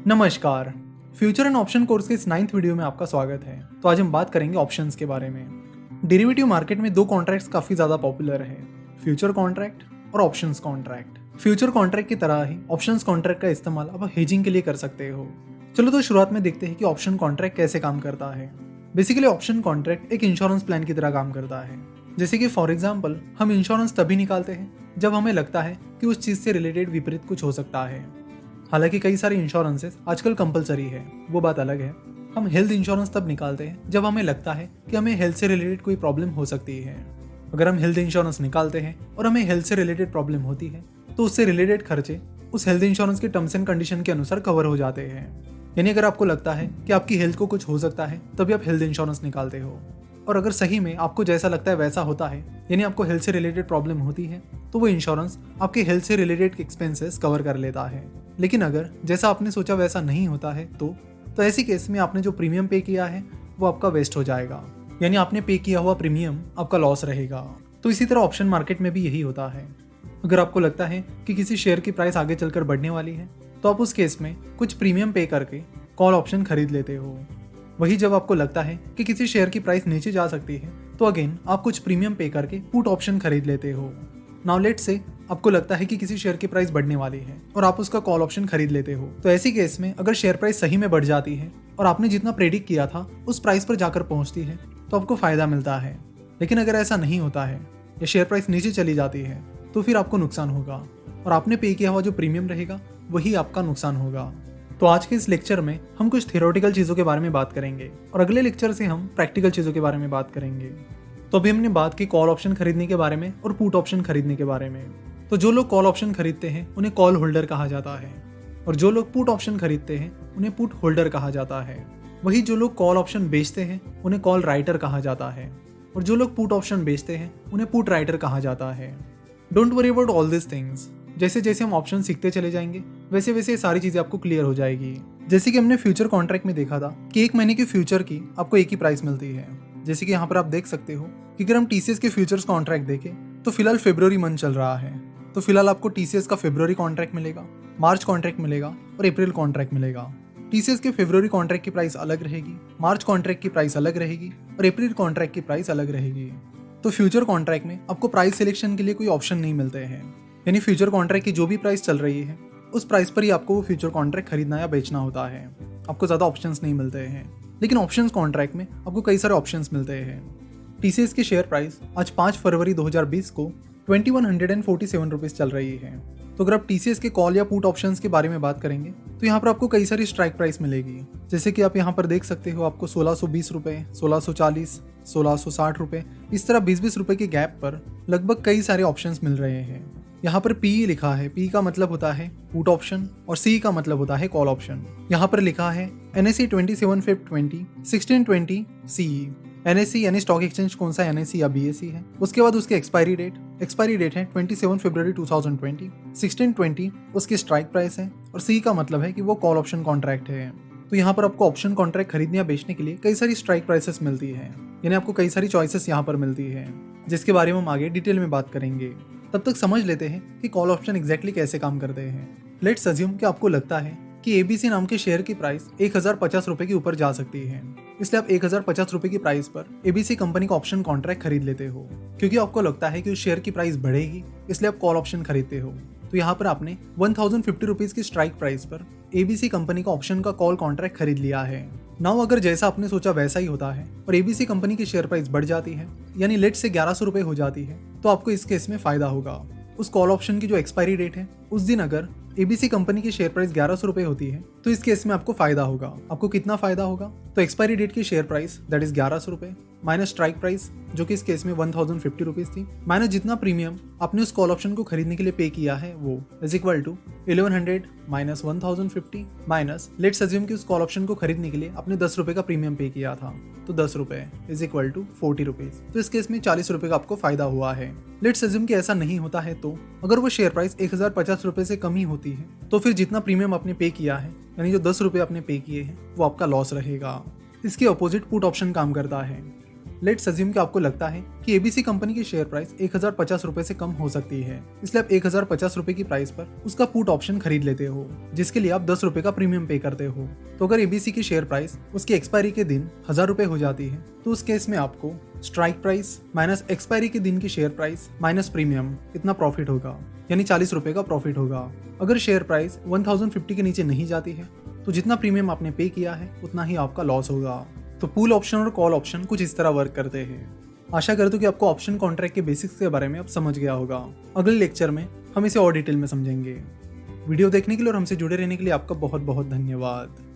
नमस्कार। Future and option course के इस 9th वीडियो में आपका स्वागत है। तो आज हम बात करेंगे ऑप्शंस के बारे में। डेरिवेटिव मार्केट में दो कॉन्ट्रैक्ट्स काफी ज्यादा पॉपुलर है, फ्यूचर कॉन्ट्रैक्ट और ऑप्शंस कॉन्ट्रैक्ट। फ्यूचर कॉन्ट्रैक्ट की तरह ही ऑप्शंस कॉन्ट्रैक्ट का इस्तेमाल आप हेजिंग के लिए कर सकते हो। चलो तो शुरुआत में देखते हैं कि ऑप्शन कॉन्ट्रैक्ट कैसे काम करता है। बेसिकली ऑप्शन कॉन्ट्रैक्ट एक इंश्योरेंस प्लान की तरह काम करता है। जैसे कि फॉर एग्जाम्पल हम इंश्योरेंस तभी निकालते हैं जब हमें लगता है कि उस चीज से रिलेटेड विपरीत कुछ हो सकता है। हालांकि कई सारे इंश्योरेंसेस आजकल कंपलसरी है, वो बात अलग है। हम हेल्थ इंश्योरेंस तब निकालते हैं जब हमें लगता है कि हमें हेल्थ से रिलेटेड कोई प्रॉब्लम हो सकती है। अगर हम हेल्थ इंश्योरेंस निकालते हैं और हमें हेल्थ से रिलेटेड प्रॉब्लम होती है तो उससे रिलेटेड खर्चे उस हेल्थ इंश्योरेंस के टर्म्स एंड कंडीशन के अनुसार कवर हो जाते हैं। यानी अगर आपको लगता है कि आपकी हेल्थ को कुछ हो सकता है तभी आप हेल्थ इंश्योरेंस निकालते हो, और अगर सही में आपको जैसा लगता है वैसा होता है, यानी आपको हेल्थ से रिलेटेड प्रॉब्लम होती है, तो वो इंश्योरेंस आपके हेल्थ से रिलेटेड एक्सपेंसेस कवर कर लेता है। लेकिन अगर जैसा आपने सोचा वैसा नहीं होता है तो ऐसी केस में आपने जो प्रीमियम पे किया है वो आपका वेस्ट हो जाएगा, यानी आपने पे किया हुआ प्रीमियम आपका लॉस रहेगा। तो इसी तरह ऑप्शन मार्केट में भी यही होता है। अगर आपको लगता है कि किसी शेयर की प्राइस आगे चलकर बढ़ने वाली है तो आप उस केस में कुछ प्रीमियम पे करके कॉल ऑप्शन खरीद लेते हो। वही जब आपको लगता है कि किसी शेयर की प्राइस नीचे जा सकती है तो अगेन आप कुछ प्रीमियम पे करके पुट ऑप्शन खरीद लेते हो। नाउ लेट से आपको लगता है कि किसी शेयर की प्राइस बढ़ने वाली है और आप उसका कॉल ऑप्शन खरीद लेते हो। तो ऐसी केस में अगर शेयर प्राइस सही में बढ़ जाती है और आपने जितना प्रेडिक्ट किया था उस प्राइस पर जाकर पहुंचती है तो आपको फायदा मिलता है। लेकिन अगर ऐसा नहीं होता है या शेयर प्राइस नीचे चली जाती है तो फिर आपको नुकसान होगा और आपने पे किया हुआ जो प्रीमियम रहेगा वही आपका नुकसान होगा। तो आज के इस लेक्चर में हम कुछ थियोरेटिकल चीज़ों के बारे में बात करेंगे और अगले लेक्चर से हम प्रैक्टिकल चीज़ों के बारे में बात करेंगे। तो अभी हमने बात की कॉल ऑप्शन खरीदने के बारे में और पुट ऑप्शन खरीदने के बारे में। तो जो लोग कॉल ऑप्शन खरीदते हैं उन्हें कॉल होल्डर कहा जाता है, और जो लोग पुट ऑप्शन खरीदते हैं उन्हें पुट होल्डर कहा जाता है। वही जो लोग कॉल ऑप्शन बेचते हैं उन्हें कॉल राइटर कहा जाता है, और जो लोग पुट ऑप्शन बेचते हैं उन्हें पुट राइटर कहा जाता है। Don't worry about all this things. जैसे जैसे हम ऑप्शन सीखते चले जाएंगे वैसे वैसे सारी चीजें आपको क्लियर हो जाएगी। जैसे कि हमने फ्यूचर कॉन्ट्रैक्ट में देखा था कि एक महीने की फ्यूचर की आपको एक ही प्राइस मिलती है। जैसे कि यहाँ पर आप देख सकते हो कि अगर हम टीसीएस के फ्यूचर्स कॉन्ट्रैक्ट देखें तो फिलहाल फरवरी मंथ चल रहा है, तो फिलहाल आपको टीसीएस का फरवरी कॉन्ट्रैक्ट मिलेगा, मार्च कॉन्ट्रैक्ट मिलेगा और अप्रैल कॉन्ट्रैक्ट मिलेगा। टीसीएस के फरवरी कॉन्ट्रैक्ट की प्राइस अलग रहेगी, मार्च कॉन्ट्रैक्ट की प्राइस अलग रहेगी और अप्रैल कॉन्ट्रैक्ट की प्राइस अलग रहेगी। तो फ्यूचर कॉन्ट्रैक्ट में आपको प्राइस सिलेक्शन के लिए कोई ऑप्शन नहीं मिलते हैं, यानी फ्यूचर कॉन्ट्रैक्ट की जो भी प्राइस चल रही है उस प्राइस पर ही आपको वो फ्यूचर कॉन्ट्रैक्ट खरीदना या बेचना होता है। आपको ज़्यादा ऑप्शंस नहीं मिलते हैं। लेकिन ऑप्शंस कॉन्ट्रैक्ट में आपको कई सारे ऑप्शंस मिलते हैं। टीसीएस की शेयर प्राइस आज 5 फरवरी 2020 को 2147 रुपीज़ चल रही है। तो अगर आप टीसीएस के कॉल या पुट ऑप्शंस के बारे में बात करेंगे तो यहाँ पर आपको कई सारी स्ट्राइक प्राइस मिलेगी। जैसे कि आप यहाँ पर देख सकते हो, आपको 1620 रुपये, 1640, 1660 रुपये, इस तरह 20-20 रुपये के गैप पर लगभग कई सारे ऑप्शंस मिल रहे हैं। यहाँ पर पी लिखा है, पी का मतलब होता है पुट ऑप्शन और सी का मतलब होता है कॉल ऑप्शन। यहाँ पर लिखा है NSE 27 Feb 20 1620 CE। NSE यानी स्टॉक एक्सचेंज कौन सा NSE या BSE है, उसके बाद उसकी एक्सपायरी डेट है 27 फरवरी 2020, 1620 उसकी स्ट्राइक प्राइस है और सी का मतलब है कि वो कॉल ऑप्शन कॉन्ट्रैक्ट है। तो यहाँ पर आपको ऑप्शन कॉन्ट्रैक्ट खरीदने या बेचने के लिए कई सारी स्ट्राइक प्राइसेस मिलती है, यानी आपको कई सारी चॉइसेस यहाँ पर मिलती है, जिसके बारे में हम आगे डिटेल में बात करेंगे। तब तक समझ लेते हैं कि कॉल ऑप्शन एग्जैक्टली कैसे काम करते हैं। लेट्स अज्यूम कि आपको लगता है कि एबीसी नाम के शेयर की प्राइस 1050 रुपए के ऊपर जा सकती है, इसलिए आप 1050 रुपए की प्राइस पर एबीसी कंपनी का ऑप्शन कॉन्ट्रैक्ट खरीद लेते हो। क्योंकि आपको लगता है कि उस शेयर की प्राइस बढ़ेगी इसलिए आप कॉल ऑप्शन खरीदते हो। तो यहाँ पर आपने 1050 रुपीज की स्ट्राइक प्राइस पर एबीसी कंपनी का ऑप्शन का कॉल कॉन्ट्रैक्ट खरीद लिया है। नाउ अगर जैसा आपने सोचा वैसा ही होता है और एबीसी कंपनी की शेयर प्राइस बढ़ जाती है, यानी लेट से 1100 रुपए हो जाती है, तो आपको इस केस में फायदा होगा। उस कॉल ऑप्शन की जो एक्सपायरी डेट है उस दिन अगर एबीसी कंपनी की शेयर प्राइस 1100 रुपए होती है तो इस केस में आपको फायदा होगा। आपको कितना फायदा होगा? तो एक्सपायरी डेट की शेयर प्राइस दैट इज 1100 रुपए माइनस स्ट्राइक प्राइस जो कि इस केस में 1050 रुपीज थी, माइनस जितना प्रीमियम आपने उस कॉल ऑप्शन को खरीदने के लिए पे किया है वो is equal to 1100 minus 1050 minus let's assume कि उस कॉल ऑप्शन को खरीदने के लिए आपने 10 रुपए का प्रीमियम पे किया था, तो 10 रुपए इज इक्वल टू 40 रुपीज। तो इस केस में 40 रुपए का आपको फायदा हुआ है। लेट्स अज्यूम कि ऐसा नहीं होता है, तो अगर वो शेयर प्राइस 1050 रुपए से कम ही होती है तो फिर जितना प्रीमियम आपने पे किया है, यानी जो 10 रुपए आपने पे किए हैं, वो आपका लॉस रहेगा। इसके अपोजिट पुट ऑप्शन काम करता है। लेट्स अज्यूम कि आपको लगता है कि एबीसी कंपनी की शेयर प्राइस 1050 रुपए से कम हो सकती है, इसलिए आप 1050 रुपए की प्राइस पर उसका पुट ऑप्शन खरीद लेते हो, जिसके लिए आप 10 रुपए का प्रीमियम पे करते हो। तो अगर एबीसी की शेयर प्राइस उसकी एक्सपायरी के दिन 1000 रुपए हो जाती है, तो उस केस में आपको स्ट्राइक प्राइस माइनस एक्सपायरी के दिन की शेयर प्राइस माइनस प्रीमियम इतना प्रॉफिट होगा, यानी 40 रुपए का प्रॉफिट होगा। अगर शेयर प्राइस 1050 के नीचे नहीं जाती है, तो जितना प्रीमियम आपने पे किया है उतना ही आपका लॉस होगा। तो पुल ऑप्शन और कॉल ऑप्शन कुछ इस तरह वर्क करते हैं। आशा करता हूं कि आपको ऑप्शन कॉन्ट्रैक्ट के बेसिक्स के बारे में अब समझ गया होगा। अगले लेक्चर में हम इसे और डिटेल में समझेंगे। वीडियो देखने के लिए और हमसे जुड़े रहने के लिए आपका बहुत बहुत धन्यवाद।